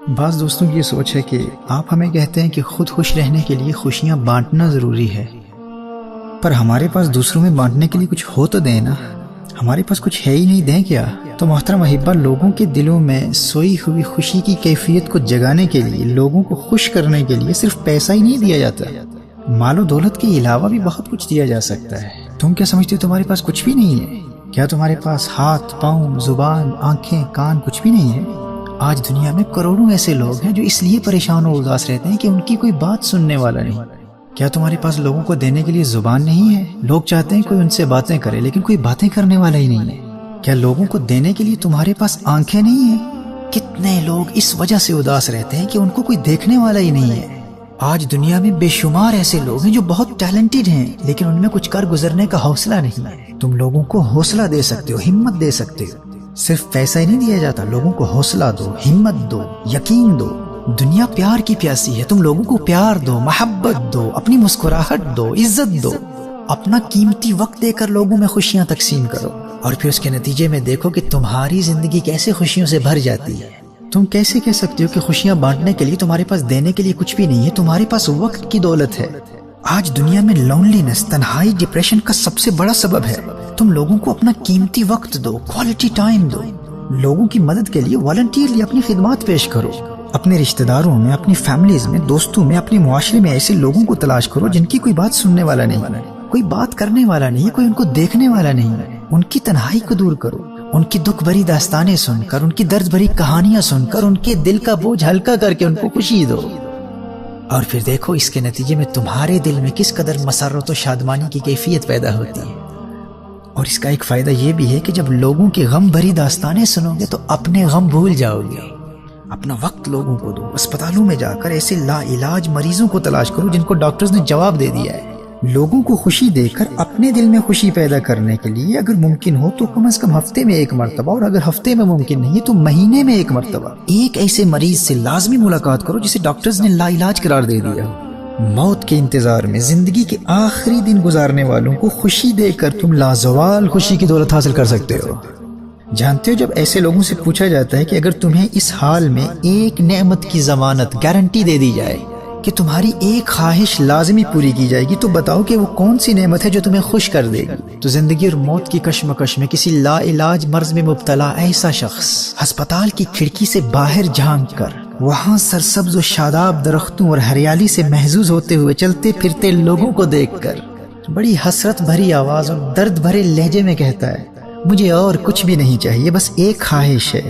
بعض دوستوں کی یہ سوچ ہے کہ آپ ہمیں کہتے ہیں کہ خود خوش رہنے کے لیے خوشیاں بانٹنا ضروری ہے، پر ہمارے پاس دوسروں میں بانٹنے کے لیے کچھ ہو تو دیں نا، ہمارے پاس کچھ ہے ہی نہیں، دیں کیا؟ تو محترم احبہ، لوگوں کے دلوں میں سوئی ہوئی خوشی کی کیفیت کو جگانے کے لیے، لوگوں کو خوش کرنے کے لیے صرف پیسہ ہی نہیں دیا جاتا، مال و دولت کے علاوہ بھی بہت کچھ دیا جا سکتا ہے۔ تم کیا سمجھتے ہو تمہارے پاس کچھ بھی نہیں ہے؟ کیا تمہارے پاس ہاتھ، پاؤں، زبان، آنکھیں، کان کچھ بھی نہیں ہے؟ آج دنیا میں کروڑوں ایسے لوگ ہیں جو اس لیے پریشان و اداس رہتے ہیں کہ ان کی کوئی بات سننے والا نہیں۔ کیا تمہارے پاس لوگوں کو دینے کے لیے زبان نہیں ہے؟ لوگ چاہتے ہیں کوئی ان سے باتیں کرے، لیکن کوئی باتیں کرنے والا ہی نہیں ہے۔ کیا لوگوں کو دینے کے لیے تمہارے پاس آنکھیں نہیں ہیں؟ کتنے لوگ اس وجہ سے اداس رہتے ہیں کہ ان کو کوئی دیکھنے والا ہی نہیں ہے۔ آج دنیا میں بے شمار ایسے لوگ ہیں جو بہت ٹیلنٹڈ ہیں، لیکن ان میں کچھ کر گزرنے کا حوصلہ نہیں ہے۔ تم لوگوں کو حوصلہ دے سکتے ہو، ہمت دے سکتے ہو۔ صرف پیسہ ہی نہیں دیا جاتا، لوگوں کو حوصلہ دو، ہمت دو، یقین دو۔ دنیا پیار کی پیاسی ہے، تم لوگوں کو پیار دو، محبت دو، اپنی مسکراہٹ دو، عزت دو، اپنا قیمتی وقت دے کر لوگوں میں خوشیاں تقسیم کرو، اور پھر اس کے نتیجے میں دیکھو کہ تمہاری زندگی کیسے خوشیوں سے بھر جاتی ہے۔ تم کیسے کہہ سکتے ہو کہ خوشیاں بانٹنے کے لیے تمہارے پاس دینے کے لیے کچھ بھی نہیں ہے؟ تمہارے پاس وقت کی دولت ہے۔ آج دنیا میں لونلینس، تنہائی، ڈپریشن کا سب سے بڑا سبب ہے۔ تم لوگوں کو اپنا قیمتی وقت دو، کوالٹی ٹائم دو، لوگوں کی مدد کے لیے والنٹیئرلی اپنی خدمات پیش کرو۔ اپنے رشتہ داروں میں، اپنی فیملیز میں، دوستوں میں، اپنے معاشرے میں ایسے لوگوں کو تلاش کرو جن کی کوئی بات سننے والا نہیں، کوئی بات کرنے والا نہیں، کوئی ان کو دیکھنے والا نہیں۔ ان کی تنہائی کو دور کرو، ان کی دکھ بھری داستانیں سن کر، ان کی درد بھری کہانیاں سن کر ان کے دل کا بوجھ ہلکا کر کے ان کو خوشی دو، اور پھر دیکھو اس کے نتیجے میں تمہارے دل میں کس قدر مسرت و شادمانی کی کیفیت پیدا ہوتی ہے۔ اور اس کا ایک فائدہ یہ بھی ہے کہ جب لوگوں کی غم بھری داستانیں سنو گے تو اپنے غم بھول جاؤ گے۔ اپنا وقت لوگوں کو دو، اسپتالوں میں جا کر ایسے لا علاج مریضوں کو تلاش کرو جن کو ڈاکٹرز نے جواب دے دیا ہے۔ لوگوں کو خوشی دے کر اپنے دل میں خوشی پیدا کرنے کے لیے اگر ممکن ہو تو کم از کم ہفتے میں ایک مرتبہ، اور اگر ہفتے میں ممکن نہیں تو مہینے میں ایک مرتبہ، ایک ایسے مریض سے لازمی ملاقات کرو جسے ڈاکٹرز نے لا علاج قرار دے دیا ہو۔ موت کے انتظار میں زندگی کے آخری دن گزارنے والوں کو خوشی دے کر تم لازوال خوشی کی دولت حاصل کر سکتے ہو۔ جانتے ہو، جب ایسے لوگوں سے پوچھا جاتا ہے کہ اگر تمہیں اس حال میں ایک نعمت کی ضمانت، گارنٹی دے دی جائے کہ تمہاری ایک خواہش لازمی پوری کی جائے گی، تو بتاؤ کہ وہ کون سی نعمت ہے جو تمہیں خوش کر دے گی؟ تو زندگی اور موت کی کشمکش میں کسی لا علاج مرض میں مبتلا ایسا شخص ہسپتال کی کھڑکی سے باہر جھانک کر وہاں سرسبز و شاداب درختوں اور ہریالی سے محظوظ ہوتے ہوئے چلتے پھرتے لوگوں کو دیکھ کر بڑی حسرت بھری آواز اور درد بھرے لہجے میں کہتا ہے، مجھے اور کچھ بھی نہیں چاہیے، بس ایک خواہش ہے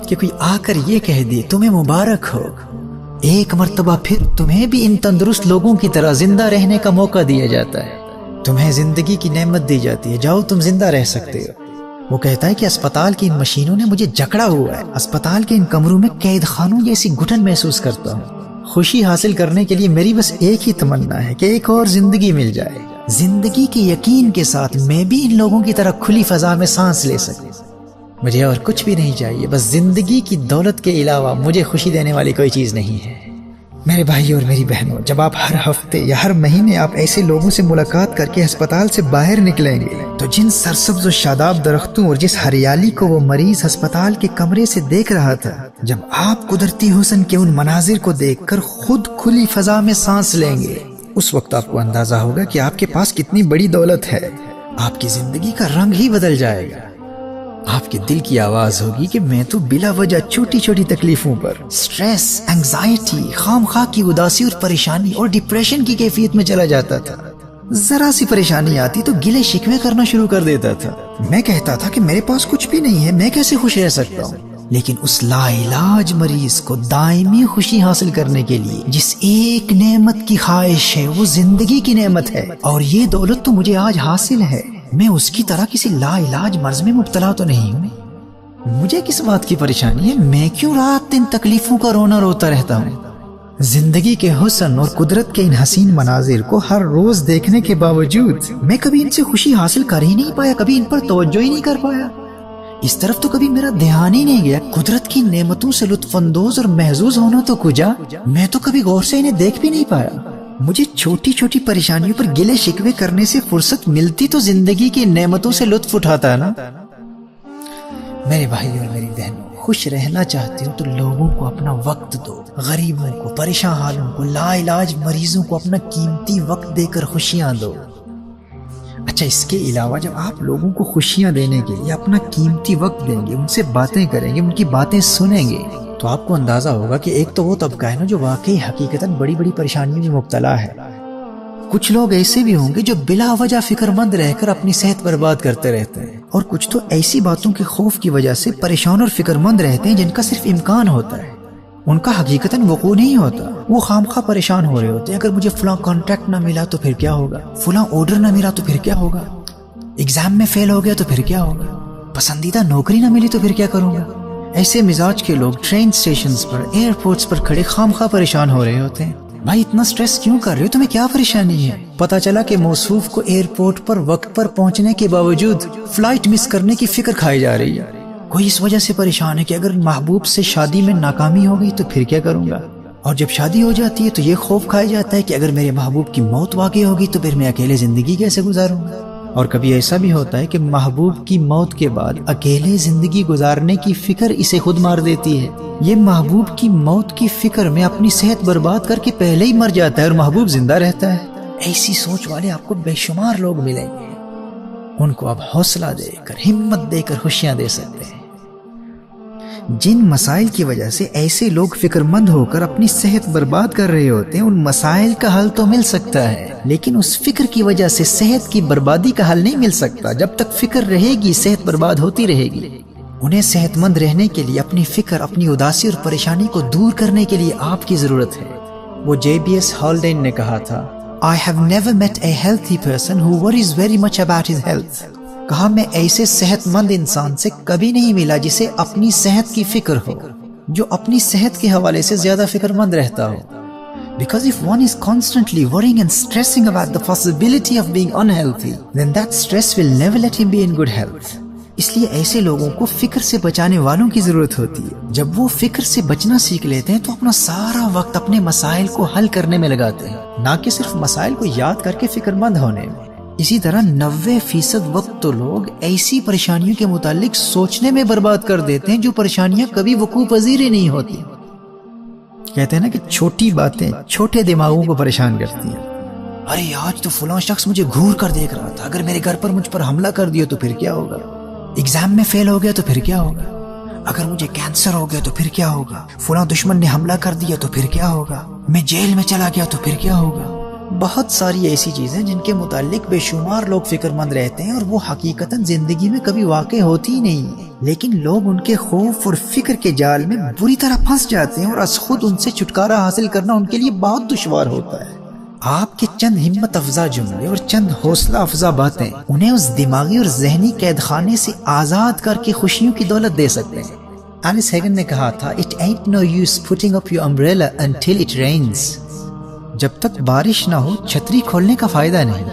کہ کوئی آ کر یہ کہہ دے، تمہیں مبارک ہو، ایک مرتبہ پھر تمہیں بھی ان تندرست لوگوں کی طرح زندہ رہنے کا موقع دیا جاتا ہے، تمہیں زندگی کی نعمت دی جاتی ہے، جاؤ تم زندہ رہ سکتے ہو۔ وہ کہتا ہے کہ اسپتال کی ان مشینوں نے مجھے جکڑا ہوا ہے، اسپتال کے ان کمروں میں قید خانوں جیسی گھٹن محسوس کرتا ہوں۔ خوشی حاصل کرنے کے لیے میری بس ایک ہی تمنا ہے کہ ایک اور زندگی مل جائے، زندگی کے یقین کے ساتھ میں بھی ان لوگوں کی طرح کھلی فضا میں سانس لے سکوں۔ مجھے اور کچھ بھی نہیں چاہیے، بس زندگی کی دولت کے علاوہ مجھے خوشی دینے والی کوئی چیز نہیں ہے۔ میرے بھائی اور میری بہنوں، جب آپ ہر ہفتے یا ہر مہینے آپ ایسے لوگوں سے ملاقات کر کے ہسپتال سے باہر نکلیں گے تو جن سرسبز و شاداب درختوں اور جس ہریالی کو وہ مریض ہسپتال کے کمرے سے دیکھ رہا تھا، جب آپ قدرتی حسن کے ان مناظر کو دیکھ کر خود کھلی فضا میں سانس لیں گے، اس وقت آپ کو اندازہ ہوگا کہ آپ کے پاس کتنی بڑی دولت ہے۔ آپ کی زندگی کا رنگ ہی بدل جائے گا۔ آپ کے دل کی آواز ہوگی کہ میں تو بلا وجہ چھوٹی چھوٹی تکلیفوں پر سٹریس، انگزائٹی، خام خواہ کی اداسی اور پریشانی اور ڈپریشن کی کیفیت میں چلا جاتا تھا۔ ذرا سی پریشانی آتی تو گلے شکوے کرنا شروع کر دیتا تھا۔ میں کہتا تھا کہ میرے پاس کچھ بھی نہیں ہے، میں کیسے خوش رہ سکتا ہوں؟ لیکن اس لا علاج مریض کو دائمی خوشی حاصل کرنے کے لیے جس ایک نعمت کی خواہش ہے وہ زندگی کی نعمت ہے، اور یہ دولت تو مجھے آج حاصل ہے۔ میں اس کی طرح کسی لا علاج مرض میں مبتلا تو نہیں ہوں۔ مجھے کس بات کی پریشانی ہے؟ میں کیوں رات دن تکلیفوں کا رونا روتا رہتا ہوں؟ زندگی کے حسن اور قدرت کے ان حسین مناظر کو ہر روز دیکھنے کے باوجود میں کبھی ان سے خوشی حاصل کر ہی نہیں پایا، کبھی ان پر توجہ ہی نہیں کر پایا، اس طرف تو کبھی میرا دھیان ہی نہیں گیا۔ قدرت کی نعمتوں سے لطف اندوز اور محظوظ ہونا تو کجا، میں تو کبھی غور سے انہیں دیکھ بھی نہیں پایا۔ مجھے چھوٹی چھوٹی پریشانیوں پر گلے شکوے کرنے سے فرصت ملتی تو زندگی کی نعمتوں سے لطف اٹھاتا ہے نا۔ میرے بھائی اور میری بہنوں، خوش رہنا چاہتے ہو تو لوگوں کو اپنا وقت دو، غریبوں کو، پریشان حالوں کو، لا علاج مریضوں کو اپنا قیمتی وقت دے کر خوشیاں دو۔ اچھا، اس کے علاوہ جب آپ لوگوں کو خوشیاں دینے کے لیے اپنا قیمتی وقت دیں گے، ان سے باتیں کریں گے، ان کی باتیں سنیں گے، تو آپ کو اندازہ ہوگا کہ ایک تو وہ طبقہ ہے نا جو واقعی حقیقتاً بڑی بڑی پریشانیوں میں مبتلا ہے۔ کچھ لوگ ایسے بھی ہوں گے جو بلا وجہ فکر مند رہ کر اپنی صحت برباد کرتے رہتے ہیں، اور کچھ تو ایسی باتوں کے خوف کی وجہ سے پریشان اور فکر مند رہتے ہیں جن کا صرف امکان ہوتا ہے، ان کا حقیقتاً وقوع نہیں ہوتا۔ وہ خامخواہ پریشان ہو رہے ہوتے ہیں، اگر مجھے فلاں کانٹریکٹ نہ ملا تو پھر کیا ہوگا، فلاں آرڈر نہ ملا تو پھر کیا ہوگا، ایگزام میں فیل ہو گیا تو پھر کیا ہوگا، پسندیدہ نوکری نہ ملی تو پھر کیا کروں گا۔ ایسے مزاج کے لوگ ٹرین سٹیشنز پر، ایئرپورٹس پر کھڑے خامخواہ پریشان ہو رہے ہوتے ہیں۔ بھائی اتنا سٹریس کیوں کر رہے ہو، تمہیں کیا پریشانی ہے؟ پتہ چلا کہ موصوف کو ایئرپورٹ پر وقت پر پہنچنے کے باوجود فلائٹ مس کرنے کی فکر کھائی جا رہی ہے۔ کوئی اس وجہ سے پریشان ہے کہ اگر محبوب سے شادی میں ناکامی ہو گئی تو پھر کیا کروں گا، اور جب شادی ہو جاتی ہے تو یہ خوف کھایا جاتا ہے کہ اگر میرے محبوب کی موت واقع ہوگی تو پھر میں اکیلے زندگی کیسے گزاروں گا۔ اور کبھی ایسا بھی ہوتا ہے کہ محبوب کی موت کے بعد اکیلے زندگی گزارنے کی فکر اسے خود مار دیتی ہے۔ یہ محبوب کی موت کی فکر میں اپنی صحت برباد کر کے پہلے ہی مر جاتا ہے اور محبوب زندہ رہتا ہے۔ ایسی سوچ والے آپ کو بے شمار لوگ ملیں گے، ان کو آپ حوصلہ دے کر، ہمت دے کر خوشیاں دے سکتے ہیں۔ جن مسائل کی وجہ سے ایسے لوگ فکر مند ہو کر اپنی صحت برباد کر رہے ہوتے ہیں، ان مسائل کا حل تو مل سکتا ہے، لیکن اس فکر کی وجہ سے صحت کی بربادی کا حل نہیں مل سکتا۔ جب تک فکر رہے گی صحت برباد ہوتی رہے گی۔ انہیں صحت مند رہنے کے لیے اپنی فکر، اپنی اداسی اور پریشانی کو دور کرنے کے لیے آپ کی ضرورت ہے۔ وہ JBS ہالڈین نے کہا تھا، I have never met a healthy person who worries very much about his health۔ کہا میں ایسے صحت مند انسان سے کبھی نہیں ملا جسے اپنی صحت کی فکر ہو، جو اپنی صحت کے حوالے سے زیادہ فکر مند رہتا ہو۔ Because if one is constantly worrying and stressing about the possibility of being unhealthy, then that stress will never let him be in good health۔ اس لیے ایسے لوگوں کو فکر سے بچانے والوں کی ضرورت ہوتی ہے۔ جب وہ فکر سے بچنا سیکھ لیتے ہیں تو اپنا سارا وقت اپنے مسائل کو حل کرنے میں لگاتے ہیں، نہ کہ صرف مسائل کو یاد کر کے فکر مند ہونے میں۔ اسی طرح 90% وقت تو لوگ ایسی پریشانیوں کے متعلق سوچنے میں برباد کر دیتے ہیں جو پریشانیاں کبھی وقوع پذیر ہی نہیں ہوتی۔ کہتے ہیں نا کہ چھوٹی باتیں چھوٹے دماغوں کو پریشان کرتی ہیں۔ ارے آج تو فلاں شخص مجھے گھور کر دیکھ رہا تھا، اگر میرے گھر پر مجھ پر حملہ کر دیا تو پھر کیا ہوگا، ایگزام میں فیل ہو گیا تو پھر کیا ہوگا، اگر مجھے کینسر ہو گیا تو پھر کیا ہوگا، فلاں دشمن نے حملہ کر دیا تو پھر کیا ہوگا، میں جیل میں چلا گیا تو پھر کیا ہوگا۔ بہت ساری ایسی چیزیں جن کے متعلق بے شمار لوگ فکر مند رہتے ہیں اور وہ حقیقتاً زندگی میں کبھی واقع ہوتی ہی نہیں، لیکن لوگ ان کے خوف اور فکر کے جال میں بری طرح پھنس جاتے ہیں اور از خود ان سے چھٹکارا حاصل کرنا ان کے لیے بہت دشوار ہوتا ہے۔ آپ کے چند ہمت افزا جملے اور چند حوصلہ افزا باتیں انہیں اس دماغی اور ذہنی قید خانے سے آزاد کر کے خوشیوں کی دولت دے سکتے ہیں۔ ایلس ہیگن نے کہا تھا، "It ain't no use putting up your umbrella until it rains۔ جب تک بارش نہ ہو چھتری کھولنے کا فائدہ نہیں۔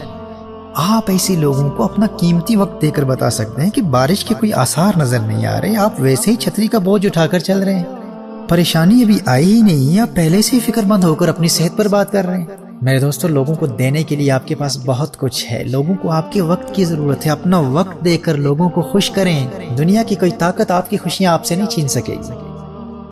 آپ ایسے لوگوں کو اپنا قیمتی وقت دے کر بتا سکتے ہیں کہ بارش کے کوئی آثار نظر نہیں آ رہے، آپ ویسے ہی چھتری کا بوجھ اٹھا کر چل رہے ہیں، پریشانی ابھی آئی ہی نہیں ہے، آپ پہلے سے ہی فکر مند ہو کر اپنی صحت پر بات کر رہے ہیں۔ میرے دوستو، لوگوں کو دینے کے لیے آپ کے پاس بہت کچھ ہے، لوگوں کو آپ کے وقت کی ضرورت ہے، اپنا وقت دے کر لوگوں کو خوش کریں۔ دنیا کی کوئی طاقت آپ کی خوشیاں آپ سے نہیں چھین سکے گی۔